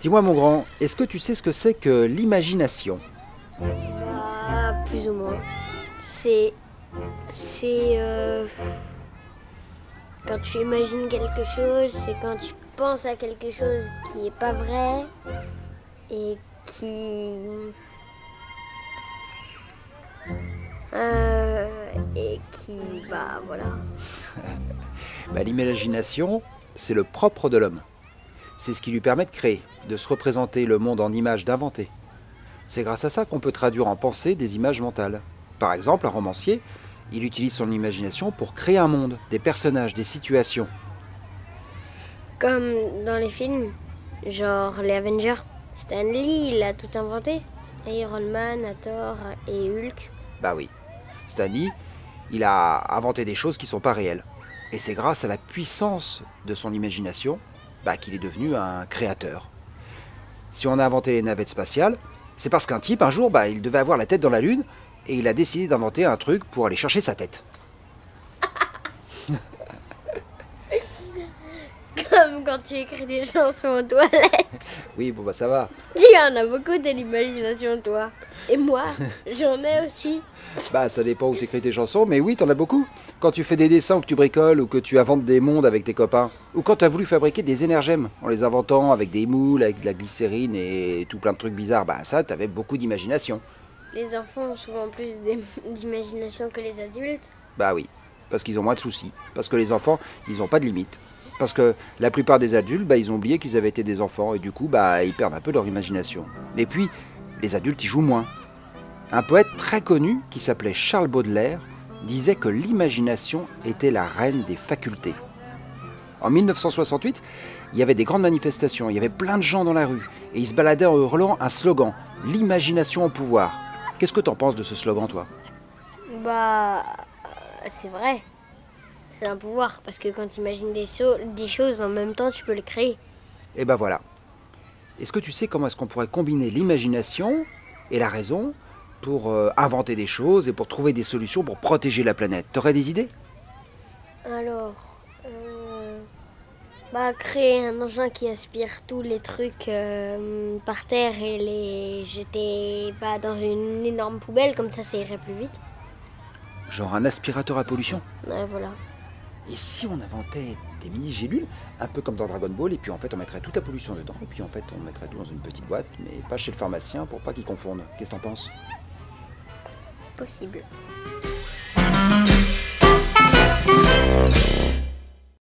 Dis-moi mon grand, est-ce que tu sais ce que c'est que l'imagination? Plus ou moins. C'est. C'est. Quand tu imagines quelque chose, c'est quand tu penses à quelque chose qui est pas vrai et qui. Voilà. L'imagination, c'est le propre de l'homme. C'est ce qui lui permet de créer, de se représenter le monde en images, d'inventer. C'est grâce à ça qu'on peut traduire en pensée des images mentales. Par exemple, un romancier, il utilise son imagination pour créer un monde, des personnages, des situations. Comme dans les films, genre les Avengers. Stan Lee, il a tout inventé. Iron Man, Thor et Hulk. Bah oui, Stanley, il a inventé des choses qui ne sont pas réelles. Et c'est grâce à la puissance de son imagination qu'il est devenu un créateur. Si on a inventé les navettes spatiales, c'est parce qu'un type, un jour, il devait avoir la tête dans la Lune et il a décidé d'inventer un truc pour aller chercher sa tête. Comme quand tu écris des chansons aux toilettes. Oui, bon ça va. Tu en as beaucoup de l'imagination, toi. Et moi, j'en ai aussi. Ça dépend où tu écris tes chansons, mais oui, t'en as beaucoup. Quand tu fais des dessins ou que tu bricoles ou que tu inventes des mondes avec tes copains. Ou quand tu as voulu fabriquer des énergèmes en les inventant avec des moules, avec de la glycérine et tout plein de trucs bizarres. Ça, t'avais beaucoup d'imagination. Les enfants ont souvent plus d'imagination que les adultes. Bah oui, parce qu'ils ont moins de soucis. Parce que les enfants, ils n'ont pas de limites. Parce que la plupart des adultes, ils ont oublié qu'ils avaient été des enfants et du coup, ils perdent un peu leur imagination. Et puis, les adultes, ils jouent moins. Un poète très connu, qui s'appelait Charles Baudelaire, disait que l'imagination était la reine des facultés. En 1968, il y avait des grandes manifestations, il y avait plein de gens dans la rue, et ils se baladaient en hurlant un slogan, l'imagination au pouvoir. Qu'est-ce que t'en penses de ce slogan, toi? C'est vrai. C'est un pouvoir, parce que quand tu imagines des choses, en même temps, tu peux les créer. Et voilà. Est-ce que tu sais comment est-ce qu'on pourrait combiner l'imagination et la raison pour inventer des choses et pour trouver des solutions pour protéger la planète? T'aurais des idées? Alors, créer un engin qui aspire tous les trucs par terre et les jeter dans une énorme poubelle, comme ça irait plus vite. Genre un aspirateur à pollution? Ouais, voilà. Et si on inventait des mini-gélules, un peu comme dans Dragon Ball, et puis en fait on mettrait toute la pollution dedans, et puis en fait on mettrait tout dans une petite boîte, mais pas chez le pharmacien pour pas qu'il confonde. Qu'est-ce que t'en penses? Possible.